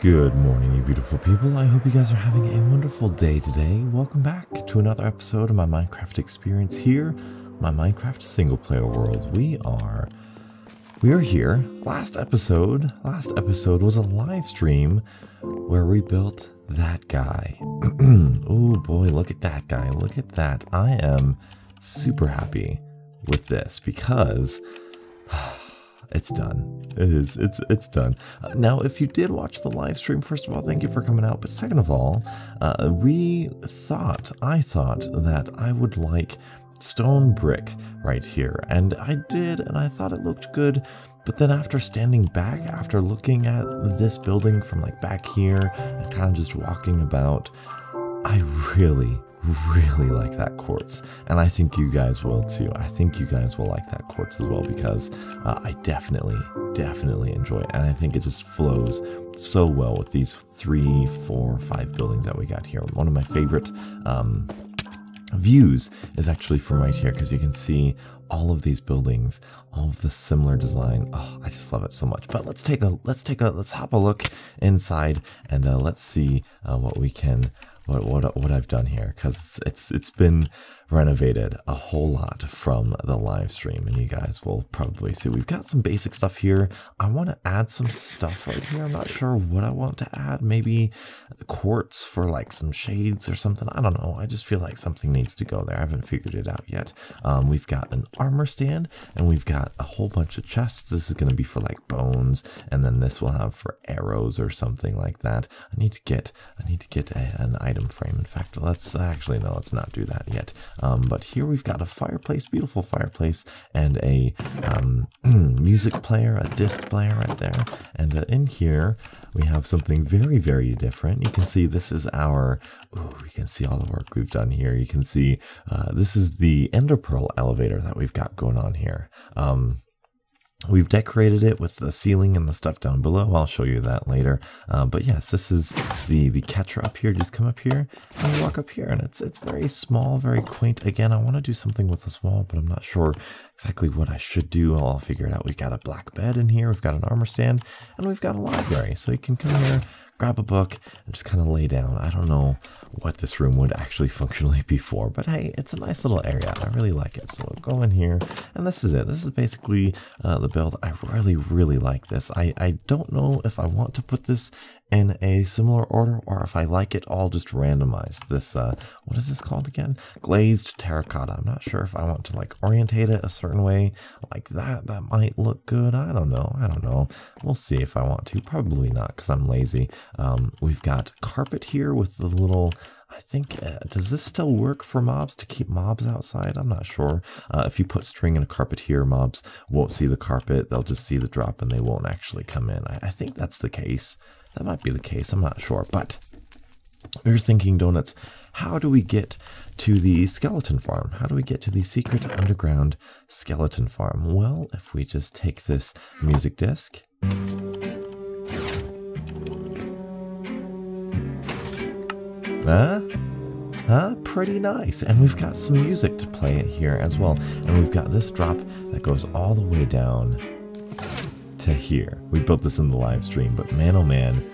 Good morning, you beautiful people. I hope you guys are having a wonderful day today. Welcome back to another episode of my Minecraft experience here, my Minecraft single player world. We are here. Last episode was a live stream where we built that guy. Oh boy, look at that guy. Look at that. I am super happy with this because it's done. It's done. Now, if you did watch the live stream, first of all, thank you for coming out. But second of all, I thought that I would like stone brick right here. And I did, and I thought it looked good. But then after standing back, after looking at this building from like back here and kind of just walking about, I really like that quartz, and I think you guys will too. I think you guys will like that quartz as well because I definitely enjoy it, and I think it just flows so well with these 3, 4, 5 buildings that we got here. One of my favorite views is actually from right here because you can see all of these buildings, all of the similar design. Oh, I just love it so much. But let's hop a look inside and let's see what we can. What I've done here, because it's been renovated a whole lot from the live stream, and you guys will probably see we've got some basic stuff here. I want to add some stuff right here. I'm not sure what I want to add. Maybe quartz for like some shades or something. I don't know. I just feel like something needs to go there. I haven't figured it out yet. We've got an armor stand, and we've got a whole bunch of chests. This is going to be for like bones, and then this will have for arrows or something like that. I need to get an item frame. In fact, let's not do that yet. But here we've got a fireplace, beautiful fireplace, and a music player, a disc player right there. And in here we have something very different. You can see this is our, you can see all the work we've done here. You can see this is the Ender Pearl elevator that we've got going on here. We've decorated it with the ceiling and the stuff down below. I'll show you that later. But yes, this is the catcher up here. Just come up here and you walk up here, and it's very small, very quaint. Again, I want to do something with this wall, but I'm not sure exactly what I should do. I'll figure it out. We've got a black bed in here. We've got an armor stand, and we've got a library. So you can come here, grab a book, and just kind of lay down. I don't know what this room would actually functionally be for, but hey, it's a nice little area. I really like it. So we'll go in here, and this is it. This is basically the build. I really like this. I don't know if I want to put this in a similar order or if I like it all just randomized. This, what is this called again? Glazed terracotta. I'm not sure if I want to like orientate it a certain way like that. That might look good. I don't know. We'll see if I want to. Probably not because I'm lazy. We've got carpet here with the little, I think, does this still work for mobs to keep mobs outside? I'm not sure. If you put string in a carpet here, mobs won't see the carpet. They'll just see the drop and they won't actually come in. I think that's the case. That might be the case. I'm not sure. But we're thinking, Donuts, how do we get to the skeleton farm? How do we get to the secret underground skeleton farm? Well, if we just take this music disc. Pretty nice. And we've got some music to play here as well. And we've got this drop that goes all the way down to here. We built this in the live stream, but man, oh man,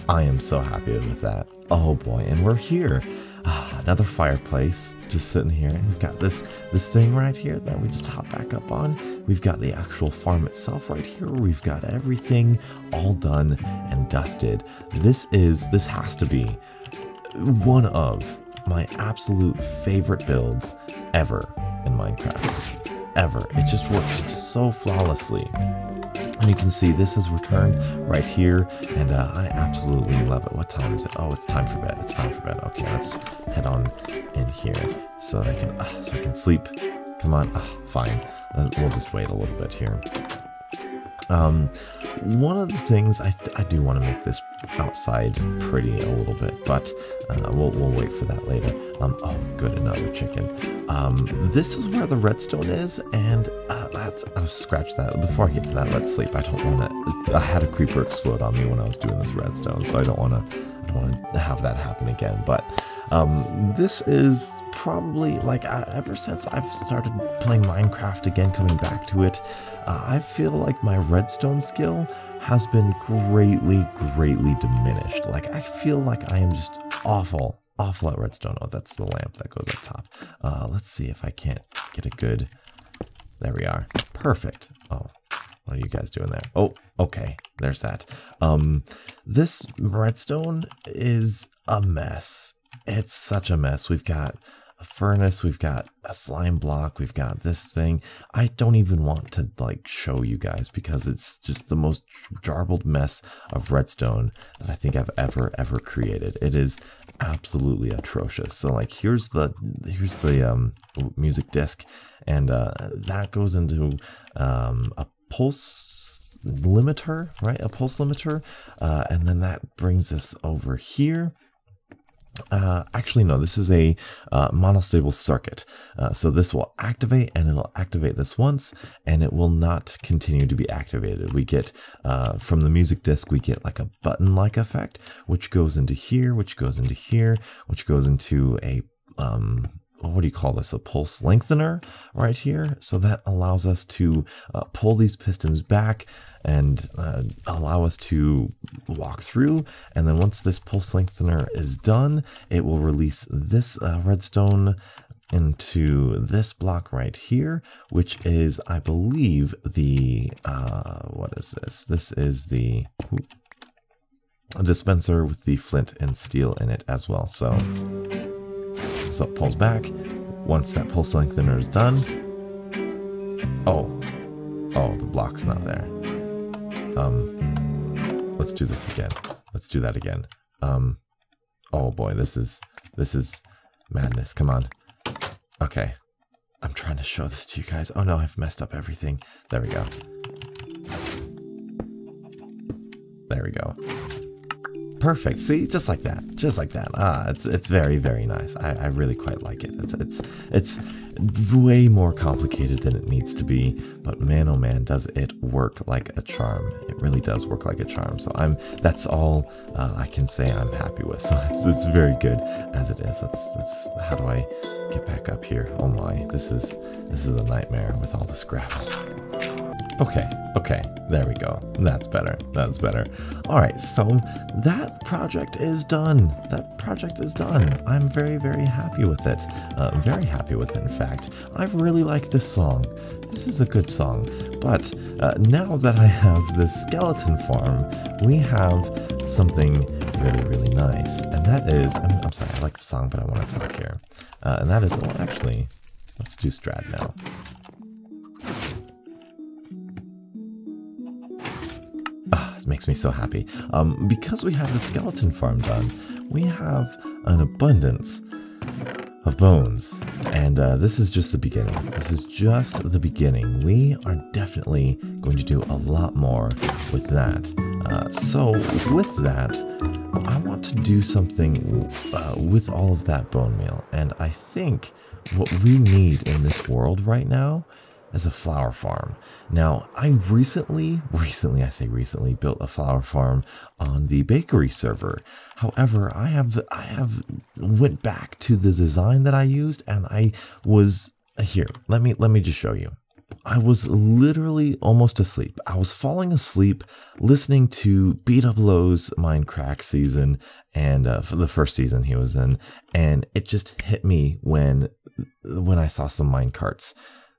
I am so happy with that. Oh boy, and we're here. Another fireplace just sitting here, and we've got this thing right here that we just hop back up on. We've got the actual farm itself right here. We've got everything all done and dusted. This has to be one of my absolute favorite builds ever in Minecraft. Ever. It just works so flawlessly. And you can see this is returned right here, and I absolutely love it. What time is it? Oh, it's time for bed. It's time for bed. Okay, let's head on in here so I can sleep. Come on. Fine. We'll just wait a little bit here. One of the things I do want to make this outside pretty a little bit, but we'll wait for that later. Oh, good, another chicken. This is where the redstone is, and I'll scratch that. Before I get to that, let's sleep. I don't want to. I had a creeper explode on me when I was doing this redstone, so I don't want to have that happen again. But this is probably like ever since I've started playing Minecraft again, coming back to it. I feel like my redstone skill has been greatly, greatly diminished. Like, I feel like I am just awful at redstone. Oh, that's the lamp that goes up top. Let's see if I can't get a good... There we are. Perfect. Oh, what are you guys doing there? Oh, okay. There's that. This redstone is a mess. It's such a mess. We've got a furnace, we've got a slime block, we've got this thing. I don't even want to like show you guys because it's just the most jarbled mess of redstone that I think I've ever created. It is absolutely atrocious. So like here's the music disc, and that goes into a pulse limiter, right? A pulse limiter, and then that brings us over here. Actually, no, this is a monostable circuit. So this will activate, and it'll activate this once, and it will not continue to be activated. We get, from the music disc, we get like a button-like effect, which goes into here, which goes into here, which goes into a, what do you call this? A pulse lengthener right here. So that allows us to pull these pistons back and allow us to walk through. And then once this pulse lengthener is done, it will release this redstone into this block right here, which is, I believe, the, what is this? This is the a dispenser with the flint and steel in it as well. So it pulls back. Once that pulse lengthener is done, oh, the block's not there. Let's do this again. Let's do that again. Oh boy, this is madness. Come on. Okay. I'm trying to show this to you guys. Oh no, I've messed up everything. There we go. There we go. Perfect. See, just like that, just like that. It's very, very nice. I really quite like it. It's way more complicated than it needs to be, but man, oh man, does it work like a charm. It really does work like a charm. So that's all I can say I'm happy with. So it's very good as it is. Let's how do I get back up here? Oh my, this is a nightmare with all this gravel. Okay, there we go. That's better. All right, so that project is done. I'm very, very happy with it. Very happy with it, in fact. I really like this song. This is a good song. But now that I have this skeleton farm, we have something really, really nice. And that is, I'm sorry, I like the song, but I want to talk here. And that is, well, actually, let's do Strad now. It makes me so happy. Because we have the skeleton farm done, we have an abundance of bones. And this is just the beginning. This is just the beginning. We are definitely going to do a lot more with that. So with that, I want to do something with all of that bone meal. And I think what we need in this world right now as a flower farm. Now, I recently built a flower farm on the bakery server. However, I have went back to the design that I used, and I was here. Let me just show you. I was literally almost asleep. I was falling asleep listening to BWO's Minecraft season, and for the first season he was in, and it just hit me when I saw some minecarts.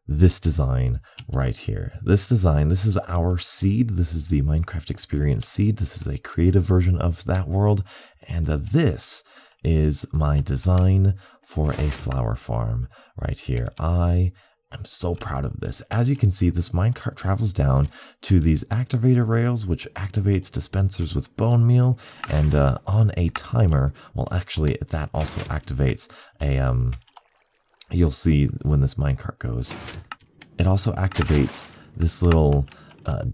This design right here. This design, this is our seed. This is the Minecraft Experience seed. This is a creative version of that world. And this is my design for a flower farm right here. I am so proud of this. As you can see, this minecart travels down to these activator rails, which activates dispensers with bone meal, and on a timer, well, actually, that also activates a you'll see when this minecart goes, it also activates this little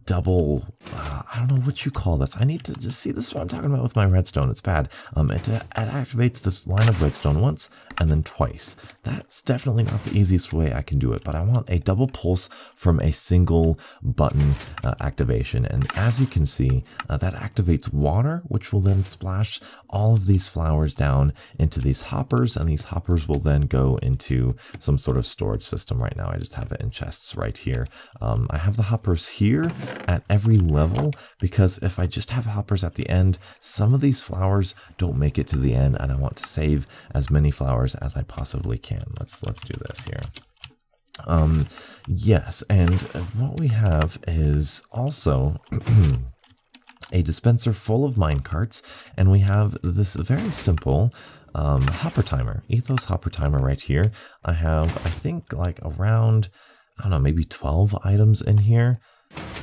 double, I don't know what you call this. I need to just see, this is what I'm talking about with my redstone. It's bad. It activates this line of redstone once and then twice. That's definitely not the easiest way I can do it, but I want a double pulse from a single button activation. And as you can see, that activates water, which will then splash all of these flowers down into these hoppers, and these hoppers will then go into some sort of storage system. Right now I just have it in chests right here. I have the hoppers here here at every level, because if I just have hoppers at the end, some of these flowers don't make it to the end, and I want to save as many flowers as I possibly can. Let's do this here. Yes, and what we have is also a dispenser full of minecarts, and we have this very simple hopper timer, Ethos hopper timer right here. I have, I think, like around, I don't know, maybe 12 items in here.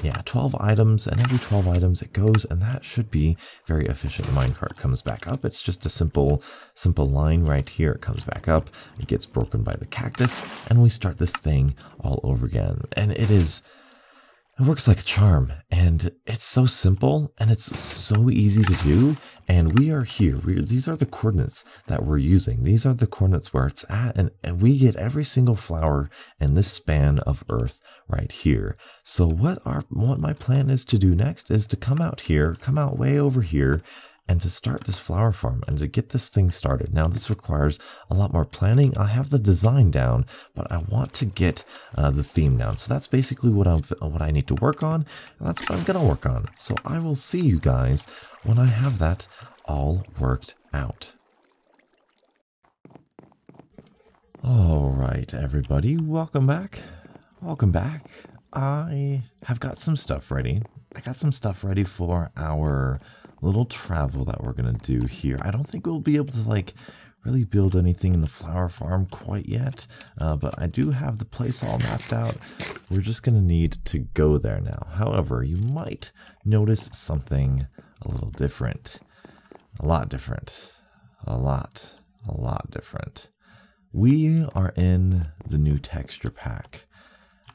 Yeah, 12 items, and every 12 items it goes, and that should be very efficient. The minecart comes back up. It's just a simple line right here. It comes back up, it gets broken by the cactus, and we start this thing all over again. And it works like a charm, and it's so simple, and it's so easy to do, and we are here. These are the coordinates that we're using. These are the coordinates where it's at, and we get every single flower in this span of Earth right here. So what my plan is to do next is to come out way over here, and to start this flower farm and to get this thing started. Now this requires a lot more planning. I have the design down, but I want to get the theme down. So that's basically what I need to work on, and that's what I'm gonna work on. So I will see you guys when I have that all worked out. All right, everybody, welcome back. Welcome back. I have got some stuff ready. I got some stuff ready for our little travel that we're gonna do here. I don't think we'll be able to like really build anything in the flower farm quite yet, but I do have the place all mapped out. We're just gonna need to go there now. However, you might notice something a little different, a lot different. We are in the new texture pack,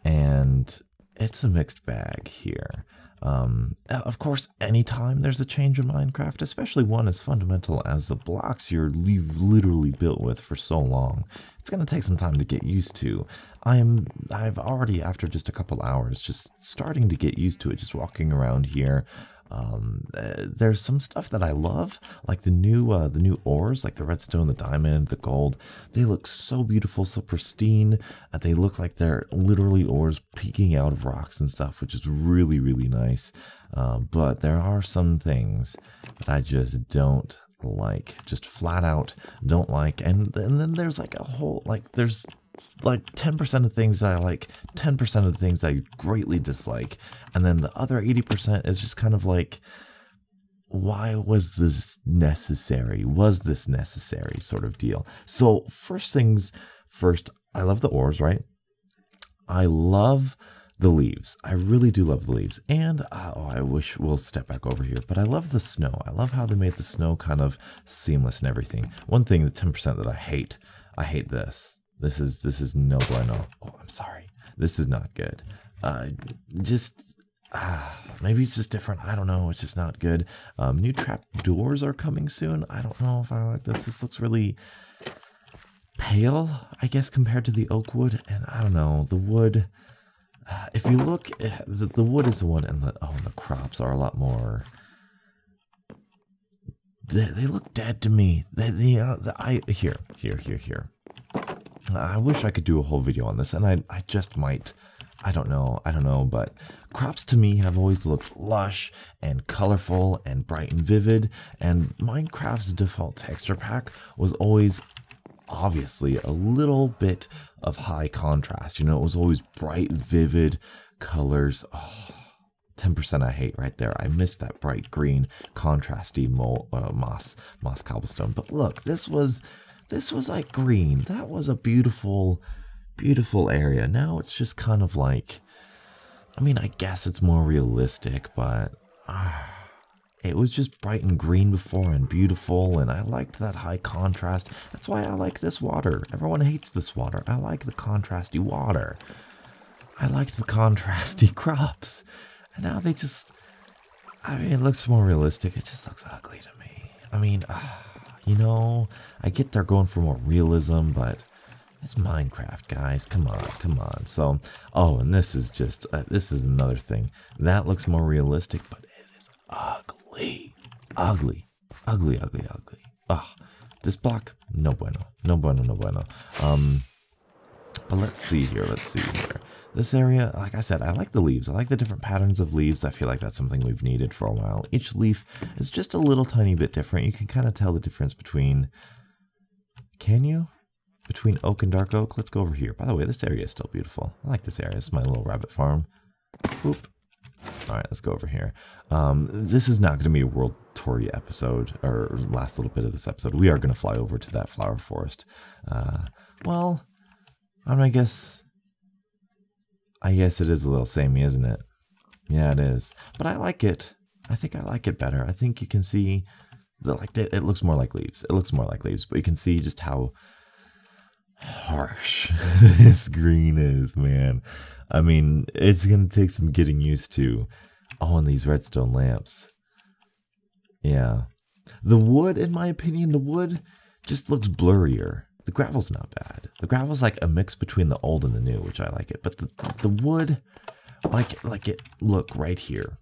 and it's a mixed bag here. Of course, anytime there's a change in Minecraft, especially one as fundamental as the blocks you've literally built with for so long, it's going to take some time to get used to. I've already, after just a couple hours, just starting to get used to it, just walking around here. There's some stuff that I love, like the new ores, like the redstone, the diamond, the gold. They look so beautiful, so pristine. They look like they're literally ores peeking out of rocks and stuff, which is really, really nice. But there are some things that I just don't like, just flat out don't like. And then there's like a whole, like there's like 10% of things that I like, 10% of the things I greatly dislike, and then the other 80% is just kind of like, why was this necessary? Was this necessary sort of deal? So first things first, I love the ores, right? I love the leaves. I really do love the leaves. And I wish we'll step back over here, but I love the snow. I love how they made the snow kind of seamless and everything. One thing, the 10% that I hate this. This is no bueno. Oh, I'm sorry. This is not good. Maybe it's just different. I don't know. It's just not good. New trap doors are coming soon. I don't know if I like this. This looks really pale, I guess, compared to the oak wood. And I don't know. The wood, if you look, the wood is the one, and the crops are a lot more. They look dead to me. Here. I wish I could do a whole video on this, and I just might. I don't know, but crops to me have always looked lush and colorful and bright and vivid, and Minecraft's default texture pack was always obviously a little bit of high contrast. You know, it was always bright, vivid colors. 10% I hate right there. I miss that bright green, contrasty moss cobblestone. But look, this was like green. That was a beautiful, beautiful area. Now it's just kind of like, I mean, I guess it's more realistic, but it was just bright and green before and beautiful, and I liked that high contrast. That's why I like this water. Everyone hates this water. I like the contrasty water. I liked the contrasty crops. And now they just, I mean, it looks more realistic. It just looks ugly to me. I mean, you know, I get they're going for more realism, but it's Minecraft, guys. Come on. So, and this is just, this is another thing. That looks more realistic, but it is ugly. Ugly. This block, no bueno. But let's see here. this area, like I said, I like the leaves. I like the different patterns of leaves. I feel like that's something we've needed for a while. Each leaf is just a little tiny bit different. You can kind of tell the difference between, can you? Between oak and dark oak. Let's go over here. By the way, this area is still beautiful. I like this area. This is my little rabbit farm. Whoop. All right, let's go over here. This is not going to be a World Tour episode, or last little bit of this episode. We are going to fly over to that flower forest. Well, I guess it is a little samey, isn't it? Yeah, it is. But I like it. I think I like it better. I think you can see it looks more like leaves. It looks more like leaves, but you can see just how harsh this green is, man. I mean, it's going to take some getting used to. Oh, and these redstone lamps. Yeah. The wood, in my opinion, the wood just looks blurrier. The gravel's not bad. The gravel's like a mix between the old and the new, which I like it. But the wood, look right here.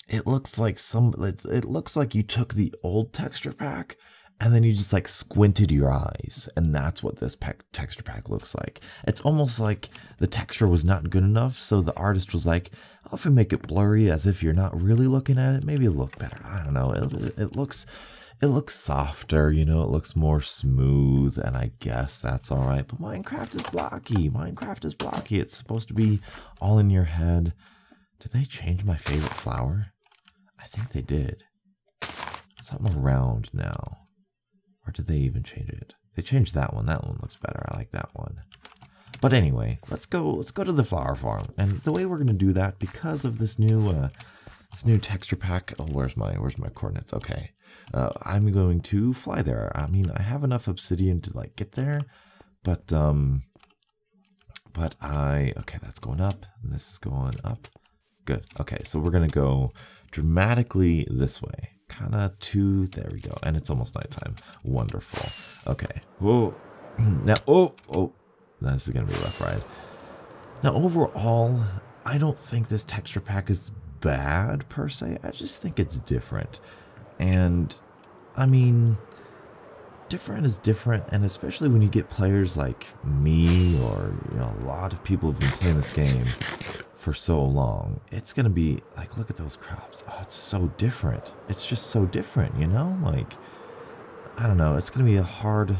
It looks like it looks like you took the old texture pack and then you just like squinted your eyes, and that's what this texture pack looks like. It's almost like the texture was not good enough, so the artist was like, I'll have to make it blurry as if you're not really looking at it. Maybe it'll look better. I don't know. It looks softer, you know, it looks more smooth, and I guess that's all right. But Minecraft is blocky. Minecraft is blocky. It's supposed to be all in your head. Did they change my favorite flower? I think they did. Something around now. Or did they even change it? They changed that one. That one looks better. I like that one. But anyway, let's go to the flower farm. And the way we're going to do that, because of this new texture pack. Oh, where's my coordinates? Okay. I'm going to fly there. I mean, I have enough obsidian to like get there, but okay, that's going up, and this is going up. Good. Okay, so we're gonna go dramatically this way, kind of to, there we go, and it's almost nighttime. Wonderful. Okay. Whoa. Now, oh, this is gonna be a rough ride. Now, overall, I don't think this texture pack is bad per se. I just think it's different. And I mean, different is different, and especially when you get players like me, or you know, a lot of people who've been playing this game for so long, it's gonna be like, look at those crops. Oh, it's so different. It's just so different, you know? Like, I don't know. It's gonna be hard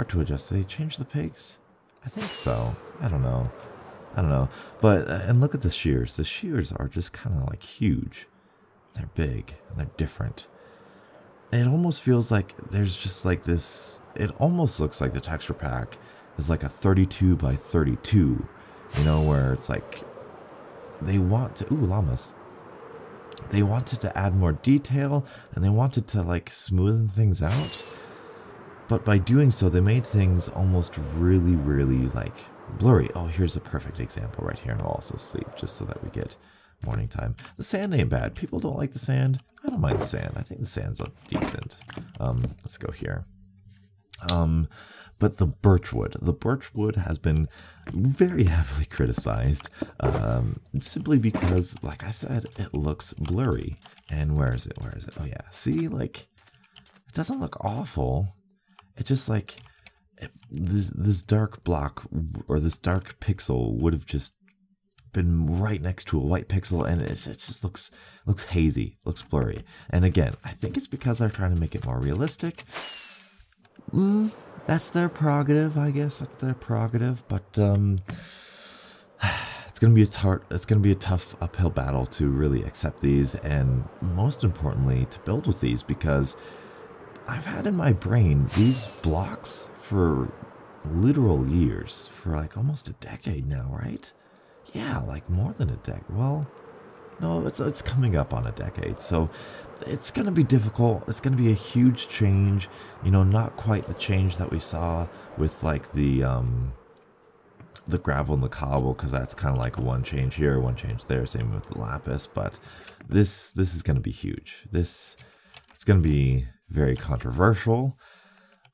to adjust. Did they change the pigs? I think so. I don't know. But and look at the shears. The shears are just kind of like huge. They're big and they're different. It almost feels like there's just like this, it almost looks like the texture pack is like a 32 by 32, you know, where it's like they want to, ooh, llamas. They wanted to add more detail, and they wanted to like smoothen things out. But by doing so, they made things almost really, really like blurry. Oh, here's a perfect example right here, and I'll also sleep just so that we get morning time. The sand ain't bad. People don't like the sand. I don't mind the sand. I think the sand's decent. Let's go here. But the birchwood has been very heavily criticized, simply because, like I said, it looks blurry. And where is it? Oh yeah, see, like, it doesn't look awful. It just like this dark block or this dark pixel would have just been right next to a white pixel, and it just looks hazy, looks blurry. And again, I think it's because they're trying to make it more realistic. That's their prerogative, I guess. That's their prerogative, but it's gonna be a tough uphill battle to really accept these, and most importantly, to build with these, because I've had in my brain these blocks for literal years, for like almost a decade now, right? Yeah, like more than a decade. Well, no, it's coming up on a decade, so it's going to be difficult. It's going to be a huge change, you know, not quite the change that we saw with like the gravel and the cobble, because that's kind of like one change here, one change there, same with the lapis, but this is going to be huge. It's going to be very controversial,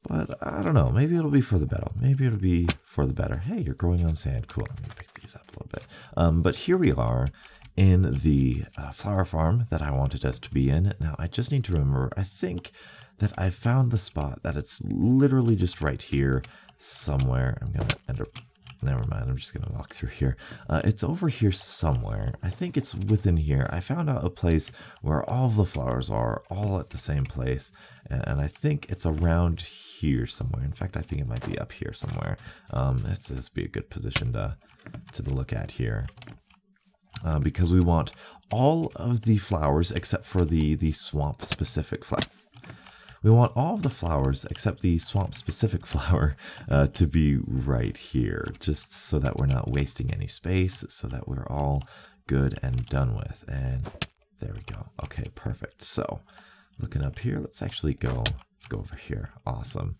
but I don't know. Maybe it'll be for the better. Hey, you're growing on sand. Cool. Let me pick these up a little bit. But here we are in the flower farm that I wanted us to be in. Now, I just need to remember, I think that I found the spot, that it's literally just right here somewhere. I'm going to enter Never mind, I'm just going to walk through here. It's over here somewhere. I think it's within here. I found out a place where all of the flowers are all at the same place. And I think it's around here somewhere. In fact, I think it might be up here somewhere. This would be a good position to look at here. Because we want all of the flowers except for the swamp-specific flower. We want all of the flowers except the swamp-specific flower to be right here, just so that we're not wasting any space, so that we're all good and done with. And there we go. Okay, perfect. So, looking up here, let's go over here. Awesome.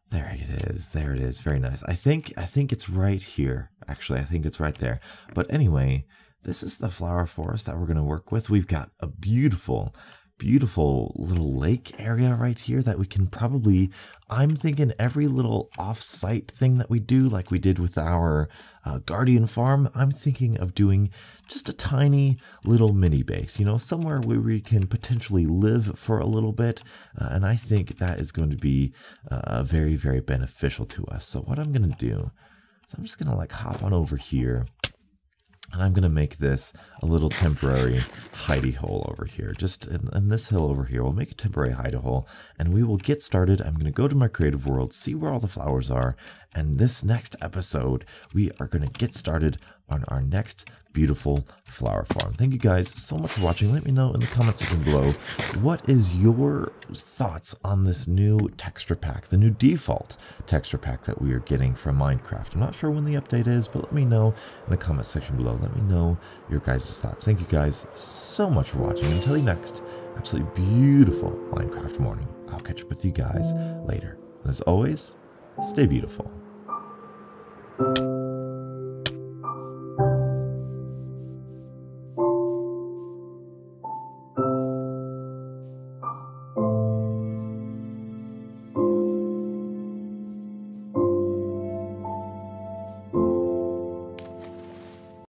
There it is. There it is. Very nice. I think it's right here. Actually, I think it's right there. But anyway, this is the flower forest that we're going to work with. We've got a beautiful little lake area right here that we can probably, I'm thinking every little off-site thing that we do, like we did with our Guardian farm, I'm thinking of doing just a tiny little mini base, you know, somewhere where we can potentially live for a little bit. And I think that is going to be very, very beneficial to us. So what I'm going to do is I'm just going to like hop on over here. And I'm going to make this a little temporary hidey hole over here. Just in this hill over here, we'll make a temporary hidey hole. And we will get started. I'm going to go to my creative world, see where all the flowers are. And this next episode, we are going to get started on our next beautiful flower farm. Thank you guys so much for watching. Let me know in the comments section below, what is your thoughts on this new texture pack, the new default texture pack that we are getting from Minecraft. I'm not sure when the update is, but let me know in the comments section below. Let me know your guys' thoughts. Thank you guys so much for watching. Until the next absolutely beautiful Minecraft morning, I'll catch up with you guys later. And as always, stay beautiful.